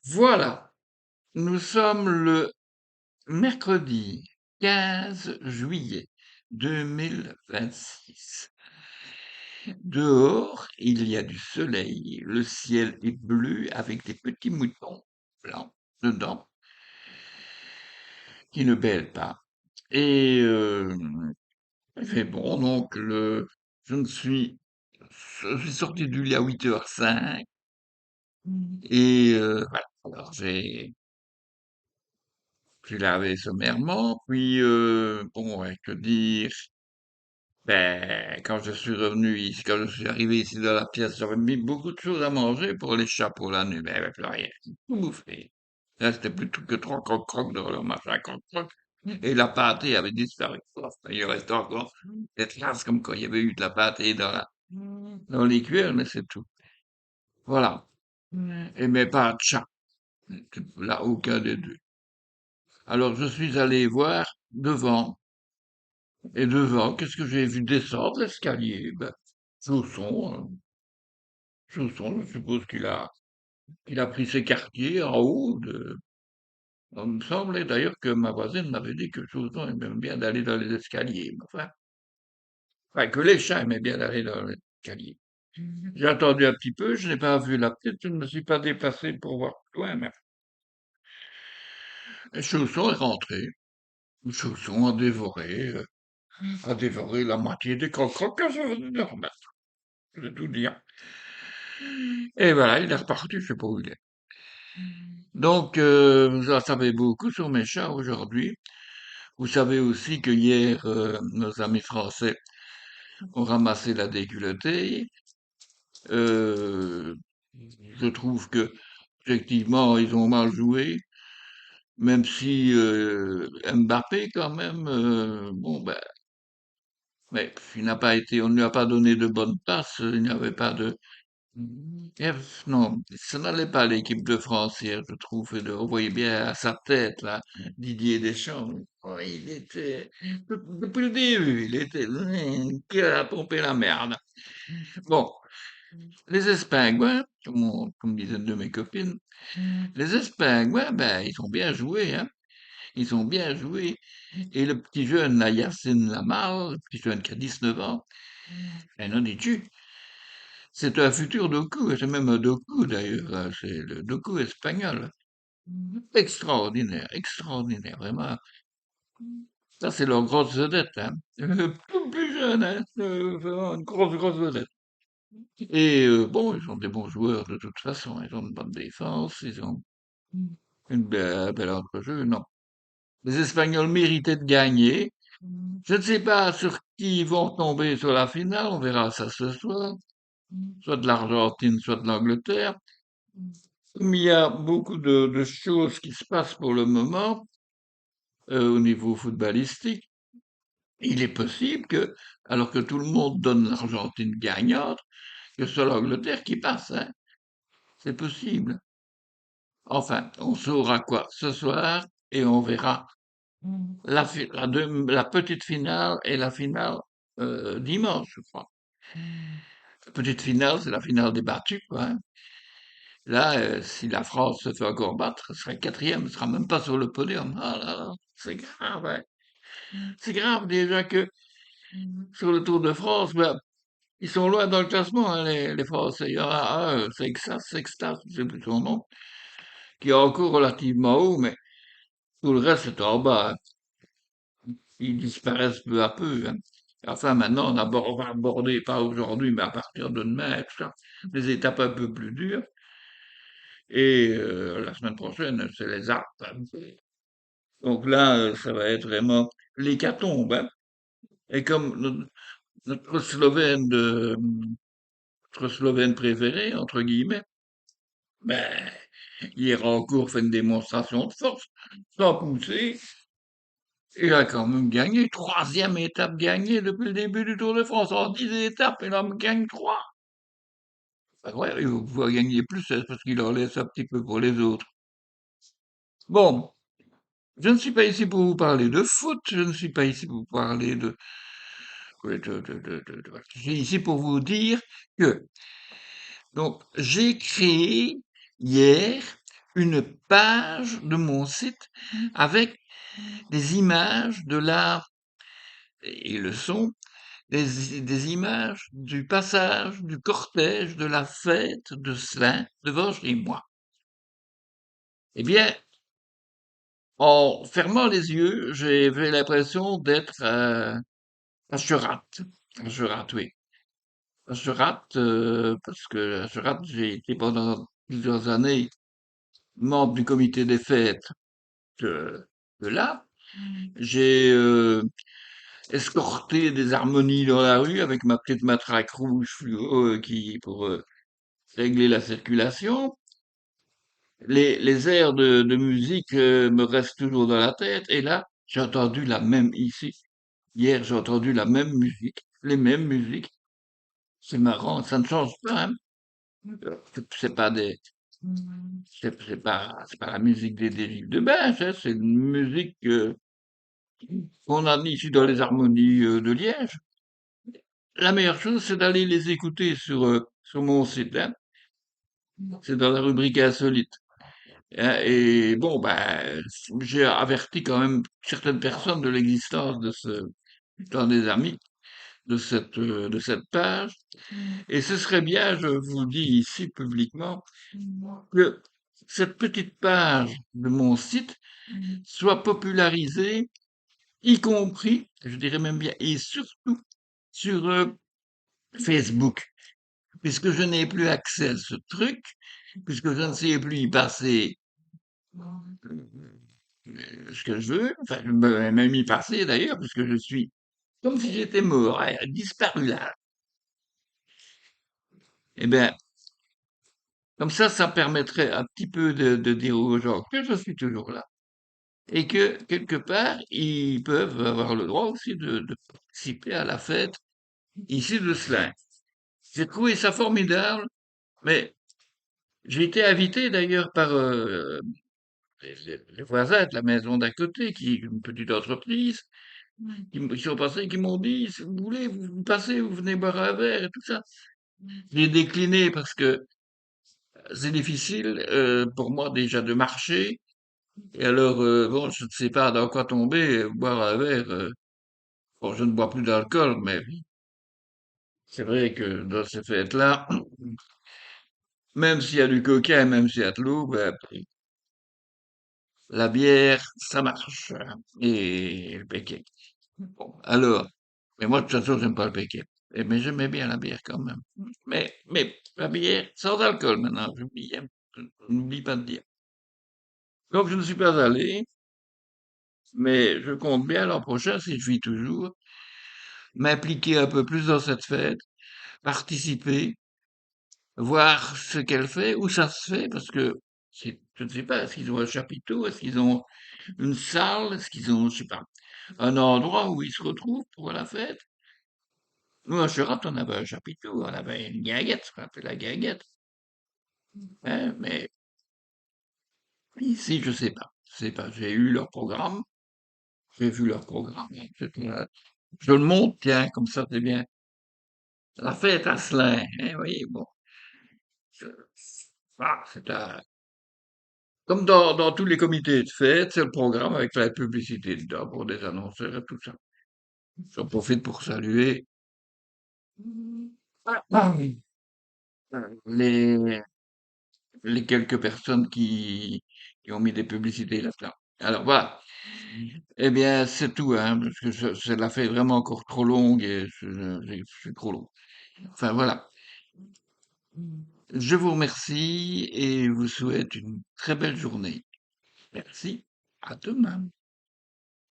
Voilà, nous sommes le mercredi 15 juillet 2026. Dehors, il y a du soleil, le ciel est bleu avec des petits moutons blancs dedans qui ne bêlent pas. Et il fait bon, donc je me suis, je suis sorti du lit à 8h05 et voilà. Alors j'ai lavé sommairement, puis bon, ouais, que dire? Ben, quand je suis revenu ici, quand je suis arrivé ici dans la pièce, j'avais mis beaucoup de choses à manger pour les chats pour la nuit. Ben, il n'y avait plus rien. Tout bouffé. Là, c'était plus tout que trois crocs-crocs dans leur machin, croc-croc. Et la pâtée avait disparu. Pof, il restait encore des traces comme quoi il y avait eu de la pâtée dans les cuillères, mais c'est tout. Voilà. Et mais pas de chat. Là, aucun des deux. Alors, je suis allé voir devant. Et devant, qu'est-ce que j'ai vu descendre l'escalier? Ben, Chausson, Chausson, je suppose qu'il a pris ses quartiers en haut de. Il me semblait d'ailleurs que ma voisine m'avait dit que Chausson aimait bien d'aller dans les escaliers. Mais enfin, que les chats aimaient bien d'aller dans les escaliers. J'ai attendu un petit peu, je n'ai pas vu la petite, je ne me suis pas déplacé pour voir plus loin, mais Chausson est rentré. Chausson a dévoré la moitié des croque que je venais de remettre. Je vais tout dire. Et voilà, il est reparti, je sais pas où il est. Donc, vous en savez beaucoup sur mes chats aujourd'hui. Vous savez aussi que hier, nos amis français ont ramassé la déculottée. Euh, je trouve que, effectivement, ils ont mal joué, même si Mbappé, quand même, bon, ben, mais il n'a pas été, on ne lui a pas donné de bonnes passes, il n'y avait pas de. Non, ça n'allait pas l'équipe de France hier, je trouve. On voyait bien à sa tête, là, Didier Deschamps. Oh, il était, depuis le début, il était, qui a pompé la merde. Bon, les Espingouins, comme disaient une de mes copines, les Espingouins, ben, ils ont bien joué, hein. Ils ont bien joué. Et le petit jeune, là, Yacine Lamal, le petit jeune qui a 19 ans, ben, n'en dis-tu, c'est un futur doku, c'est même un doku d'ailleurs, c'est le doku espagnol. Extraordinaire, extraordinaire, vraiment. Ça, c'est leur grosse vedette, hein. Plus jeune, hein, vraiment une grosse, grosse vedette. Et bon, ils sont des bons joueurs de toute façon, ils ont une bonne défense, ils ont une belle entrejeu, non. Les Espagnols méritaient de gagner. Je ne sais pas sur qui ils vont tomber sur la finale, on verra ça ce soir, soit de l'Argentine, soit de l'Angleterre. Comme il y a beaucoup de choses qui se passent pour le moment au niveau footballistique, il est possible que, alors que tout le monde donne l'Argentine gagnante, que ce soit l'Angleterre qui passe, hein. C'est possible. Enfin, on saura quoi ce soir et on verra la petite finale et la finale dimanche, je crois. La petite finale, c'est la finale des battus, quoi, hein. Là, si la France se fait encore battre, elle sera quatrième, elle sera même pas sur le podium. Ah là là, c'est grave, hein. C'est grave déjà que sur le Tour de France, ben, ils sont loin dans le classement, hein, les Français. Il y en a un, Sextas, je sais plus son nom, qui est encore relativement haut, mais tout le reste est en bas, hein. Ils disparaissent peu à peu, hein. Enfin, maintenant, on va aborder, pas aujourd'hui, mais à partir de demain, tout ça, des étapes un peu plus dures. Et la semaine prochaine, c'est les Alpes, hein. Donc là, ça va être vraiment l'hécatombe, hein. Et comme notre notre Slovène préféré, entre guillemets, ben, hier encore fait une démonstration de force, sans pousser. Il a quand même gagné, troisième étape gagnée depuis le début du Tour de France, en 10 étapes, il en gagne trois. Ben ouais, il va pouvoir gagner plus, c'est parce qu'il en laisse un petit peu pour les autres. Bon, je ne suis pas ici pour vous parler de foot, je ne suis pas ici pour vous parler je suis ici pour vous dire que, donc, j'ai créé hier une page de mon site avec des images de l'art et le son, des images du passage, du cortège, de la fête de Slin devant chez moi. Eh bien, en fermant les yeux, j'avais l'impression d'être à Cherat. À Cherat, oui. À Cherat, parce que à Cherat, j'ai été pendant plusieurs années membre du comité des fêtes de, de là. J'ai escorté des harmonies dans la rue avec ma petite matraque rouge fluo pour régler la circulation. Les airs de musique me restent toujours dans la tête. Et là, j'ai entendu la même ici. Hier, j'ai entendu la même musique, les mêmes musiques. C'est marrant, ça ne change pas, hein. C'est pas c'est pas la musique des dérives de Binge, hein, c'est une musique qu'on a ici dans les harmonies de Liège. La meilleure chose, c'est d'aller les écouter sur mon site, hein. C'est dans la rubrique insolite, hein. Et bon, ben, j'ai averti quand même certaines personnes de l'existence dans des amis, de cette page. Et ce serait bien, je vous le dis ici publiquement, que cette petite page de mon site soit popularisée, y compris, je dirais même bien, et surtout sur Facebook, puisque je n'ai plus accès à ce truc, puisque je ne sais plus y passer ce que je veux, enfin, je peux même y passer d'ailleurs, puisque je suis comme si j'étais mort, hein, disparu là. Eh bien, comme ça permettrait un petit peu de dire aux gens que je suis toujours là. Et que, quelque part, ils peuvent avoir le droit aussi de participer à la fête ici de Slin. J'ai trouvé ça formidable, mais j'ai été invité d'ailleurs par les voisins de la maison d'à côté, qui est une petite entreprise, qui sont passés, qui m'ont dit, si vous voulez, vous passez, vous venez boire un verre et tout ça. J'ai décliné parce que c'est difficile pour moi déjà de marcher. Et alors, bon, je ne sais pas dans quoi tomber, boire un verre. Bon, je ne bois plus d'alcool, mais c'est vrai que dans ces fêtes-là, même s'il y a du coca, même s'il y a de l'eau, ben, la bière, ça marche, hein. Et le péquet. Bon, alors, mais moi, de toute façon, j'aime pas le péquet. Mais j'aimais bien la bière quand même. Mais la bière sans alcool maintenant, j'oublie, hein. Je n'oublie pas de dire. Donc, je ne suis pas allé, mais je compte bien l'an prochain, si je vis toujours, m'impliquer un peu plus dans cette fête, participer, voir ce qu'elle fait, où ça se fait, parce que je ne sais pas, est-ce qu'ils ont un chapiteau, est-ce qu'ils ont une salle, est-ce qu'ils ont, je sais pas, un endroit où ils se retrouvent pour la fête. Nous, à Cherat, on avait un chapiteau, on avait une guinguette, ce qu'on appelle la guinguette, hein, mais ici, je sais pas. Je sais pas, j'ai eu leur programme, j'ai vu leur programme, je le monte, tiens, comme ça, c'est bien. La fête à Slin, hein, oui, bon. je- c'est comme dans tous les comités de fête, c'est le programme avec la publicité dedans pour des annonceurs et tout ça. J'en profite pour saluer ah, les, les quelques personnes qui ont mis des publicités là-dedans. Alors voilà. Eh bien, c'est tout, hein, parce que ça l'a fait vraiment encore trop longue et je suis trop long. Enfin voilà. Je vous remercie et vous souhaite une très belle journée. Merci. À demain.